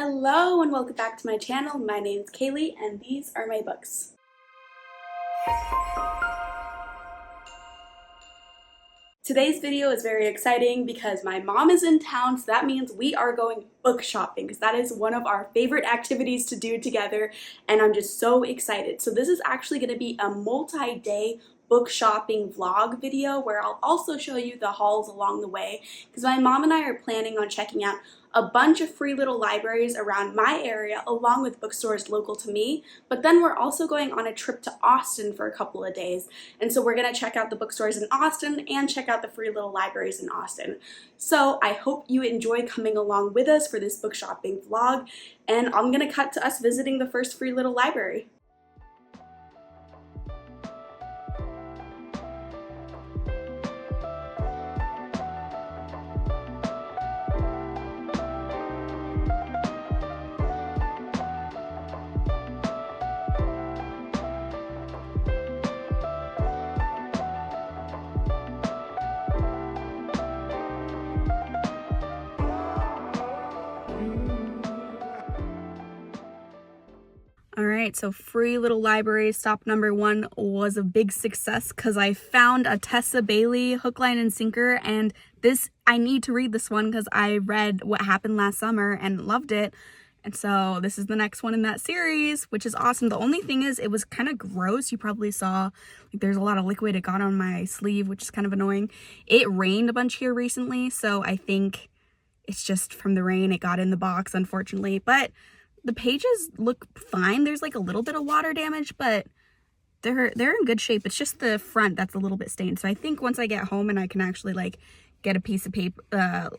Hello and welcome back to my channel. My name's Kaylee and these are my books. Today's video is very exciting because my mom is in town, so that means we are going book shopping because that is one of our favorite activities to do together, and I'm just so excited. So this is actually going to be a multi-day book shopping vlog video where I'll also show you the hauls along the way because my mom and I are planning on checking out a bunch of free little libraries around my area along with bookstores local to me, but then we're also going on a trip to Austin for a couple of days, and so we're going to check out the bookstores in Austin and check out the free little libraries in Austin. So I hope you enjoy coming along with us for this book shopping vlog, and I'm going to cut to us visiting the first free little library. Alright, so free little library stop number 1 was a big success because I found a Tessa Bailey hook, line, and sinker, and I need to read this one because I read What Happened Last Summer and loved it, and so this is the next one in that series, which is awesome. The only thing is it was kind of gross. You probably saw like there's a lot of liquid it got on my sleeve, which is kind of annoying. It rained a bunch here recently, so I think it's just from the rain it got in the box, unfortunately, but the pages look fine. There's like a little bit of water damage, but they're in good shape. It's just the front that's a little bit stained. So I think once I get home and I can actually like get a piece of paper,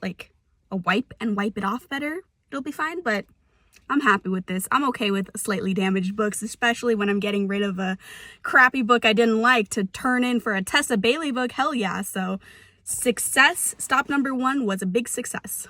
like a wipe, and wipe it off better, it'll be fine. But I'm happy with this. I'm okay with slightly damaged books, especially when I'm getting rid of a crappy book I didn't like to turn in for a Tessa Bailey book. Hell yeah. So success. Stop number 1 was a big success.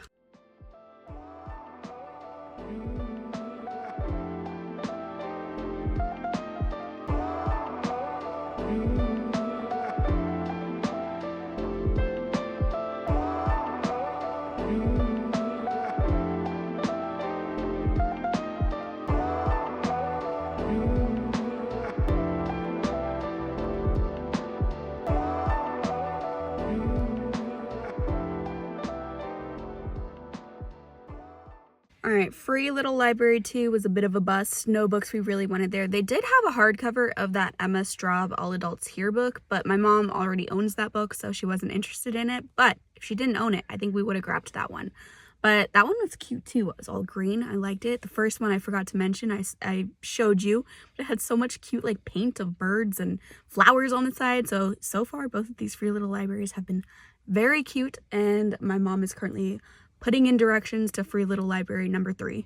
Alright, free little library 2 was a bit of a bust. No books we really wanted there. They did have a hardcover of that Emma Straub All Adults Here book, but my mom already owns that book, so she wasn't interested in it. But if she didn't own it, I think we would have grabbed that one. But that one was cute too. It was all green. I liked it. The first one I forgot to mention, I showed you, but it had so much cute like paint of birds and flowers on the side. So far, both of these free little libraries have been very cute, and my mom is currently putting in directions to free little library number 3.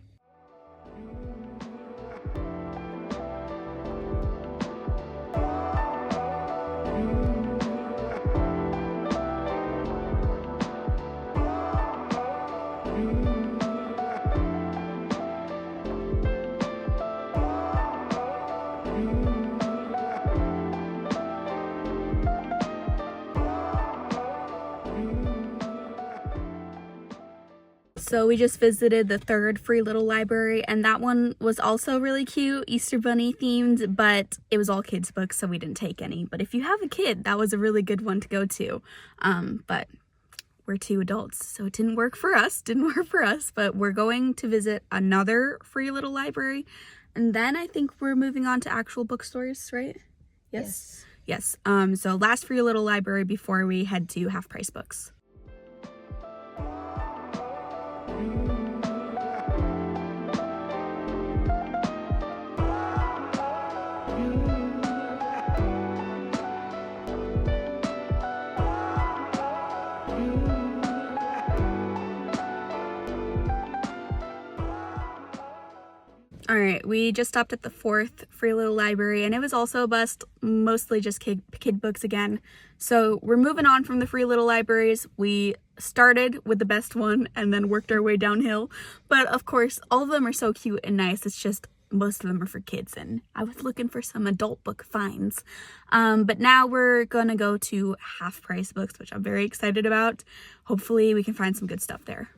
So we just visited the third free little library, and that one was also really cute, Easter Bunny themed, but it was all kids books, so we didn't take any. But if you have a kid, that was a really good one to go to. But we're 2 adults, so it didn't work for us, but we're going to visit another free little library, and then I think we're moving on to actual bookstores, right? Yes. So last free little library before we head to Half Price Books. Alright, we just stopped at the 4th free little library, and it was also a bust, mostly just kid books again. So we're moving on from the free little libraries. We started with the best one and then worked our way downhill. But of course, all of them are so cute and nice. It's just most of them are for kids, and I was looking for some adult book finds. But now we're gonna go to Half Price Books, which I'm very excited about. Hopefully we can find some good stuff there.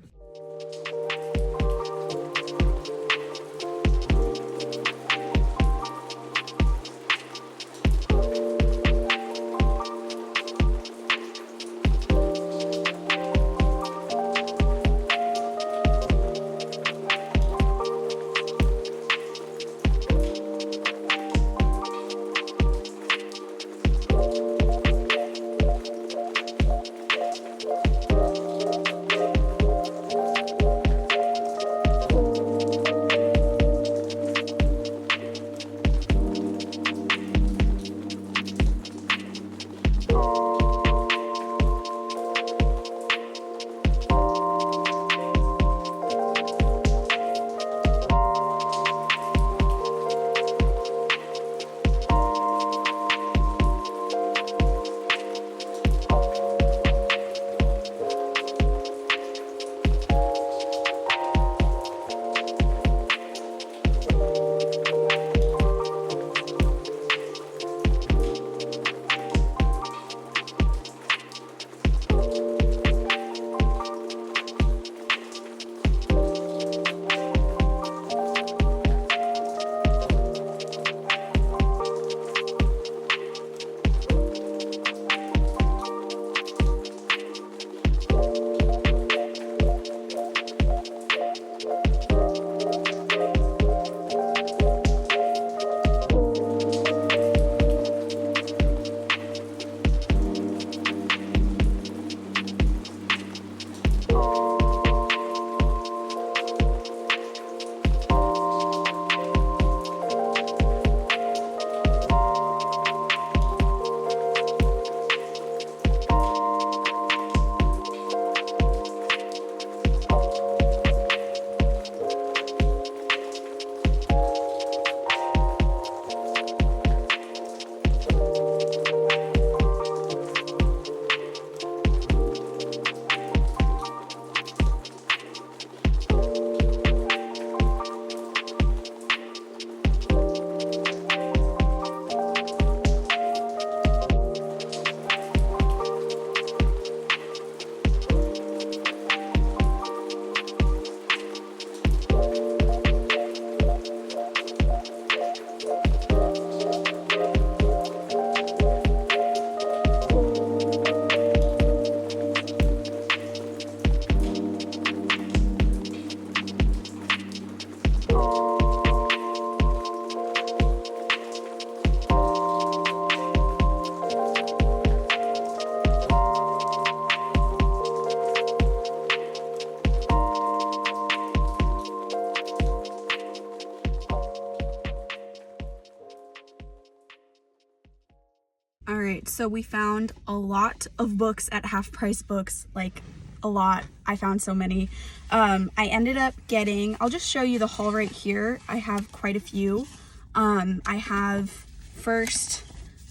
All right, so we found a lot of books at Half Price Books, like a lot. I found so many. I ended up getting, I'll just show you the haul right here. I have quite a few. I have first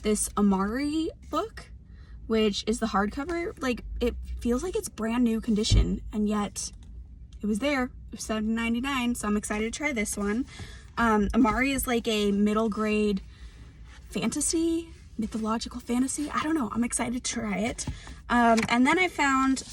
this Amari book, which is the hardcover. Like, it feels like it's brand new condition, and yet it was there. It was $7.99, so I'm excited to try this one. Amari is like a middle grade fantasy, mythological fantasy. I don't know. I'm excited to try it. And then I found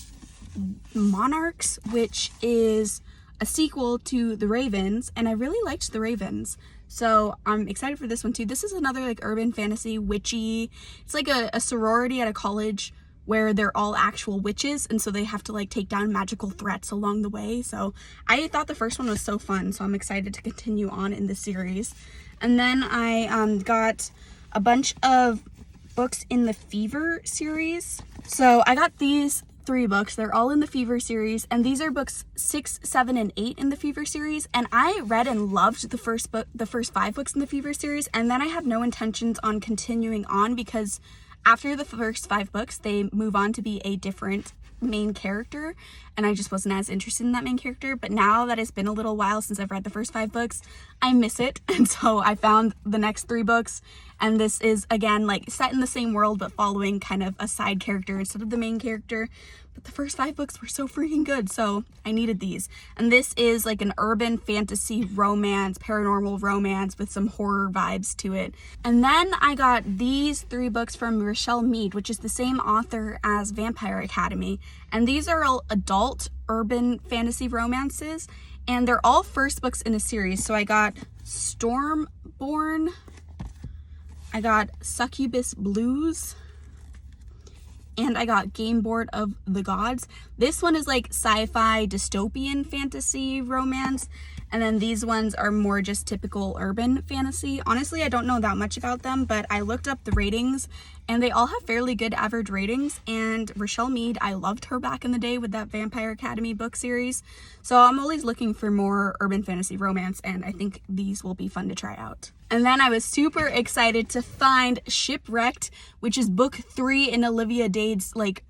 Monarchs, which is a sequel to The Ravens, and I really liked The Ravens. So I'm excited for this one too. This is another like urban fantasy, witchy. It's like a sorority at a college where they're all actual witches, and so they have to like take down magical threats along the way. So I thought the first one was so fun, so I'm excited to continue on in the series. And then I got a bunch of books in the Fever series. So I got these 3 books. They're all in the Fever series, and these are books 6, 7, and 8 in the Fever series. And I read and loved the first 5 books in the Fever series, and then I had no intentions on continuing on because after the first 5 books, they move on to be a different main character, and I just wasn't as interested in that main character. But now that it's been a little while since I've read the first 5 books, I miss it, and so I found the next 3 books, and this is again like set in the same world but following kind of a side character instead of the main character. But the first 5 books were so freaking good, so I needed these. And this is like an urban fantasy romance, paranormal romance with some horror vibes to it. And then I got these 3 books from Rochelle Mead, which is the same author as Vampire Academy. And these are all adult urban fantasy romances, and they're all first books in a series. So I got Stormborn, I got Succubus Blues, and I got Game Board of the Gods. This one is like sci-fi dystopian fantasy romance, and then these ones are more just typical urban fantasy. Honestly, I don't know that much about them, but I looked up the ratings and they all have fairly good average ratings. And Rochelle Mead, I loved her back in the day with that Vampire Academy book series. So I'm always looking for more urban fantasy romance, and I think these will be fun to try out. And then I was super excited to find Shipwrecked, which is book 3 in Olivia Dade's like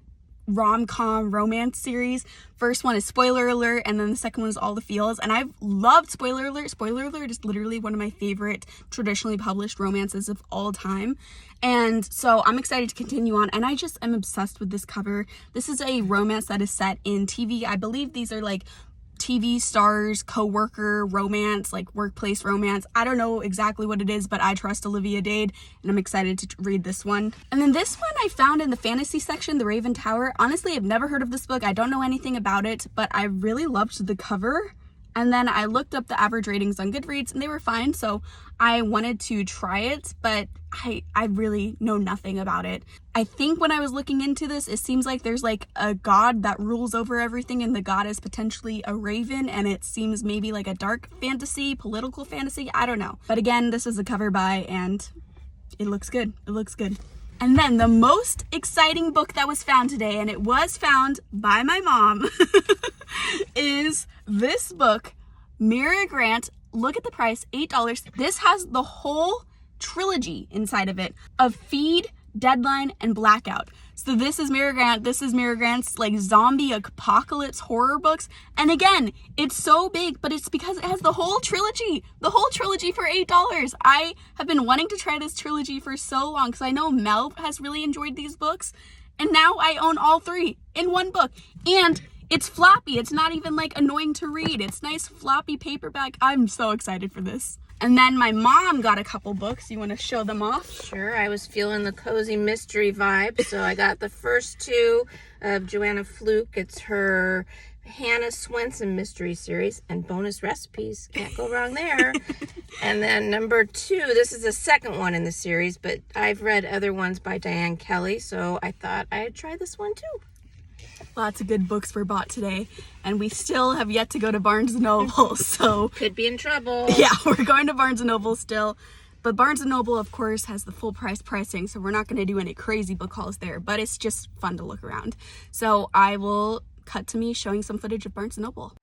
rom-com romance series. First one is Spoiler Alert, and then the second one is All the Feels, and I've loved Spoiler Alert. Spoiler Alert is literally one of my favorite traditionally published romances of all time, and so I'm excited to continue on, and I just am obsessed with this cover. This is a romance that is set in TV. I believe these are like TV stars, co-worker romance, like workplace romance. I don't know exactly what it is, but I trust Olivia Dade, and I'm excited to read this one. And then this one I found in the fantasy section, The Raven Tower. Honestly, I've never heard of this book. I don't know anything about it, but I really loved the cover. And then I looked up the average ratings on Goodreads, and they were fine, so I wanted to try it, but I really know nothing about it. I think when I was looking into this, it seems like there's like a god that rules over everything, and the god is potentially a raven, and it seems maybe like a dark fantasy, political fantasy, I don't know. But again, this is a cover buy, and it looks good. It looks good. And then the most exciting book that was found today, and it was found by my mom, is this book, Mira Grant. Look at the price, $8. This has the whole trilogy inside of it of Feed, Deadline, and Blackout. So this is Mira Grant. This is Mira Grant's like zombie apocalypse horror books. And again, it's so big, but it's because it has the whole trilogy for $8. I have been wanting to try this trilogy for so long because I know Mel has really enjoyed these books, and now I own all 3 in one book. And it's floppy. It's not even like annoying to read. It's nice floppy paperback. I'm so excited for this. And then my mom got a couple books. You want to show them off? Sure. I was feeling the cozy mystery vibe, so I got the first 2 of Joanna Fluke. It's her Hannah Swenson mystery series, and bonus recipes. Can't go wrong there. And then number 2, this is the second one in the series, but I've read other ones by Diane Kelly, so I thought I'd try this one too. Lots of good books were bought today, and we still have yet to go to Barnes & Noble, so could be in trouble. Yeah, we're going to Barnes & Noble still, but Barnes & Noble, of course, has the full price pricing, so we're not going to do any crazy book hauls there, but it's just fun to look around. So I will cut to me showing some footage of Barnes & Noble.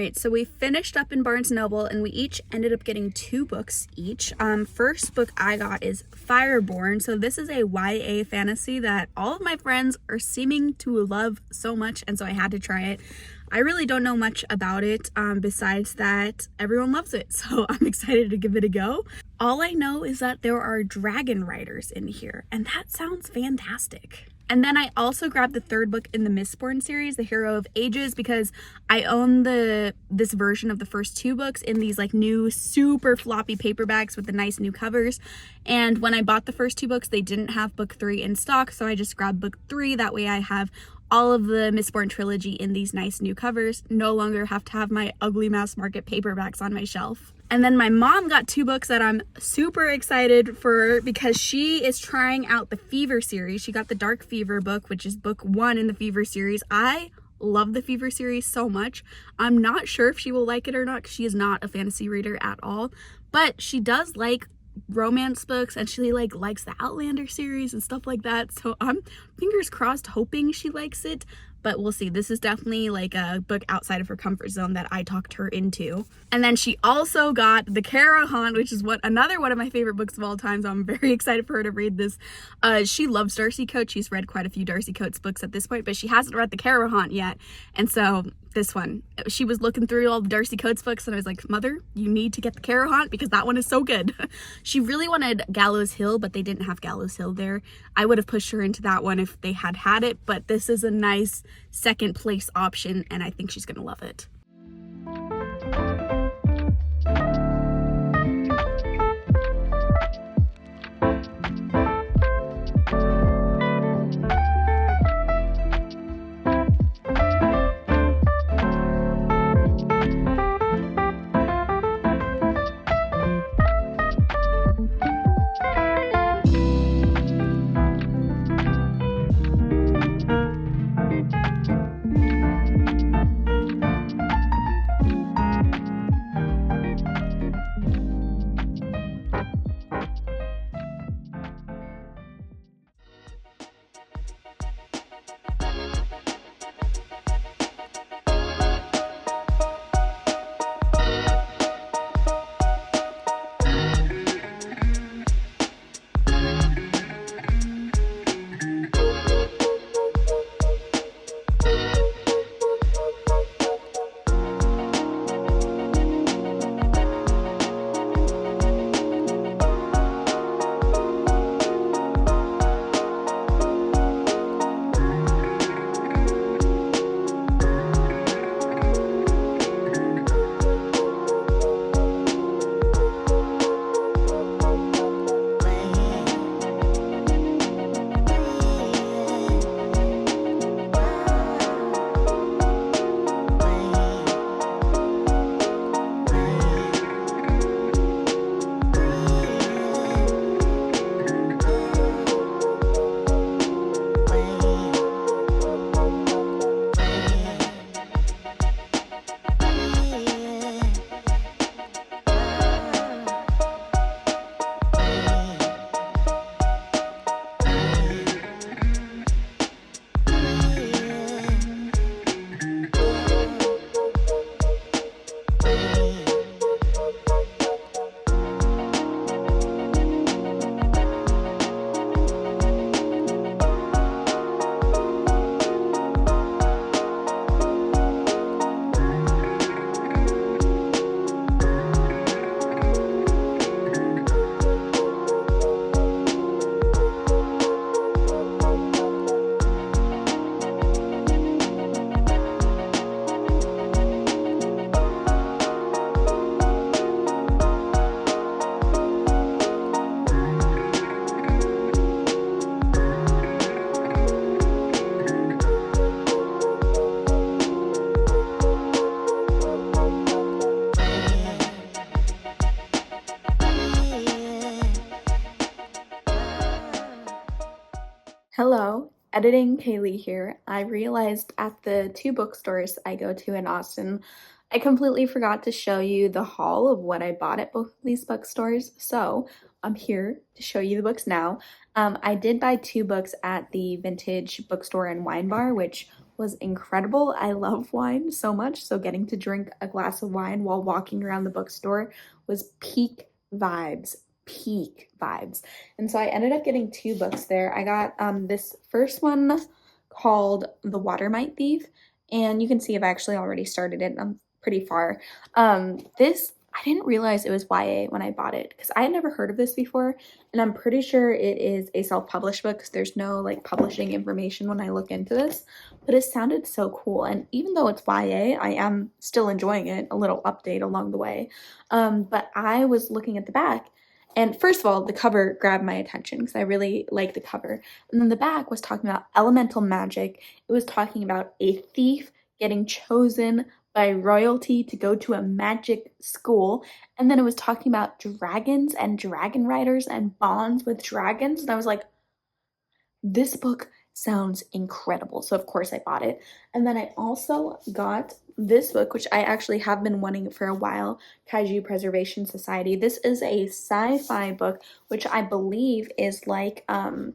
right, so we finished up in Barnes & Noble and we each ended up getting 2 books each. First book I got is Fireborn. So this is a YA fantasy that all of my friends are seeming to love so much, and so I had to try it. I really don't know much about it besides that everyone loves it, so I'm excited to give it a go. All I know is that there are dragon riders in here, and that sounds fantastic. And then I also grabbed the 3rd book in the Mistborn series, The Hero of Ages, because I own this version of the first 2 books in these like new super floppy paperbacks with the nice new covers. And when I bought the first 2 books, they didn't have book 3 in stock, so I just grabbed book 3. That way I have all of the Mistborn trilogy in these nice new covers. No longer have to have my ugly mass market paperbacks on my shelf. And then my mom got 2 books that I'm super excited for because she is trying out the Fever series. She got the Dark Fever book, which is book 1 in the Fever series. I love the Fever series so much. I'm not sure if she will like it or not because she is not a fantasy reader at all, but she does like romance books and she likes the Outlander series and stuff like that, so I'm fingers crossed hoping she likes it, but we'll see. This is definitely like a book outside of her comfort zone that I talked her into. And then she also got The Carahant, which is another one of my favorite books of all time, so I'm very excited for her to read this. She loves Darcy Coates. She's read quite a few Darcy Coates books at this point, but she hasn't read The Carahant yet, and so this one, she was looking through all the Darcy Coates books and I was like, Mother, you need to get The Carahant because that one is so good. She really wanted Gallows Hill, but they didn't have Gallows Hill there. I would have pushed her into that one if they had it, but this is a nice second place option and I think she's gonna love it. Hello, editing Kaylee here. I realized at the 2 bookstores I go to in Austin, I completely forgot to show you the haul of what I bought at both of these bookstores, so I'm here to show you the books now. I did buy 2 books at the Vintage Bookstore and Wine Bar, which was incredible. I love wine so much, so getting to drink a glass of wine while walking around the bookstore was peak vibes. Peak vibes. And so I ended up getting 2 books there. I got this first one called The Watermite Thief, and you can see I've actually already started it. I'm pretty far. This, I didn't realize it was YA when I bought it because I had never heard of this before, and I'm pretty sure it is a self-published book because there's no like publishing information when I look into this, but it sounded so cool. And even though it's YA, I am still enjoying it. A little update along the way. But I was looking at the back, and first of all, the cover grabbed my attention because I really like the cover. And then the back was talking about elemental magic. It was talking about a thief getting chosen by royalty to go to a magic school. And then it was talking about dragons and dragon riders and bonds with dragons. And I was like, this book sounds incredible. So of course I bought it. And then I also got this book, which I actually have been wanting for a while, Kaiju Preservation Society. This is a sci-fi book, which I believe is like a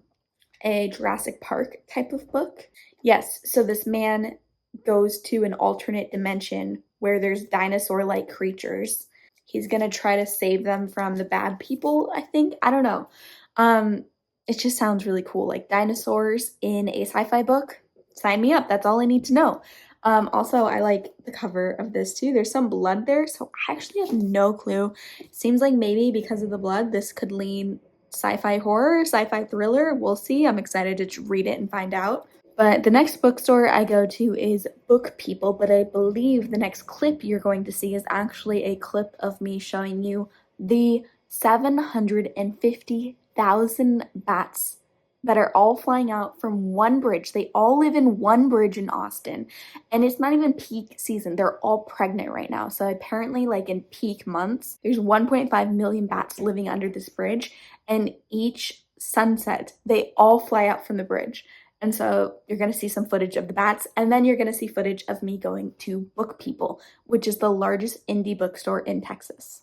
Jurassic Park type of book. Yes, so this man goes to an alternate dimension where there's dinosaur-like creatures. He's gonna try to save them from the bad people, I think. I don't know. It just sounds really cool. Like dinosaurs in a sci-fi book. Sign me up. That's all I need to know. Also, I like the cover of this too. There's some blood there, so I actually have no clue. It seems like maybe because of the blood, this could lean sci-fi horror, sci-fi thriller. We'll see. I'm excited to read it and find out. But the next bookstore I go to is Book People, but I believe the next clip you're going to see is actually a clip of me showing you the 750,000 bats that are all flying out from one bridge. They all live in one bridge in Austin, and it's not even peak season. They're all pregnant right now. So apparently, like in peak months, there's 1.5 million bats living under this bridge, and each sunset, they all fly out from the bridge. And so you're going to see some footage of the bats, and then you're going to see footage of me going to Book People, which is the largest indie bookstore in Texas.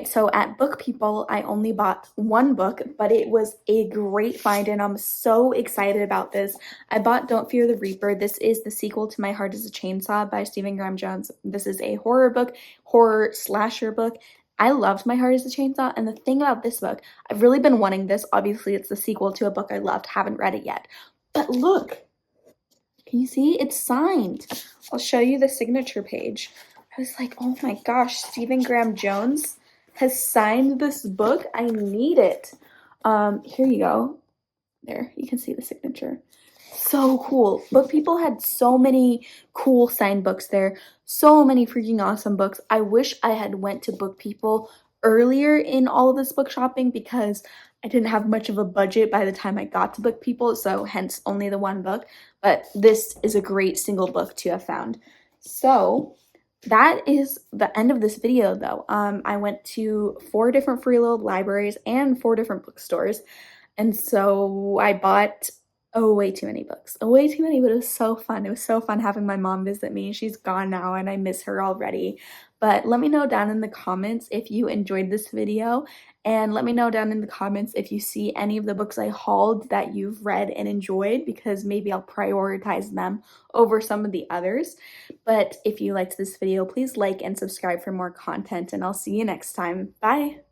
right, so at Book People, I only bought one book, but it was a great find, and I'm so excited about this. I bought Don't Fear the Reaper. This is the sequel to My Heart is a Chainsaw by Stephen Graham Jones. This is a horror book, horror slasher book. I loved My Heart is a Chainsaw, and the thing about this book, I've really been wanting this. Obviously, it's the sequel to a book I loved. Haven't read it yet. But look, can you see? It's signed. I'll show you the signature page. I was like, oh my gosh, Stephen Graham Jones has signed this book. I need it. Here you go. There, you can see the signature. So cool. Book People had so many cool signed books there. So many freaking awesome books. I wish I had went to Book People earlier in all of this book shopping because I didn't have much of a budget by the time I got to Book People, so hence only the one book. But this is a great single book to have found. So that is the end of this video though. I went to 4 different free little libraries and 4 different bookstores. And so I bought way too many books. Way too many, but it was so fun. It was so fun having my mom visit me. She's gone now and I miss her already. But let me know down in the comments if you enjoyed this video, and let me know down in the comments if you see any of the books I hauled that you've read and enjoyed, because maybe I'll prioritize them over some of the others. But if you liked this video, please like and subscribe for more content, and I'll see you next time. Bye!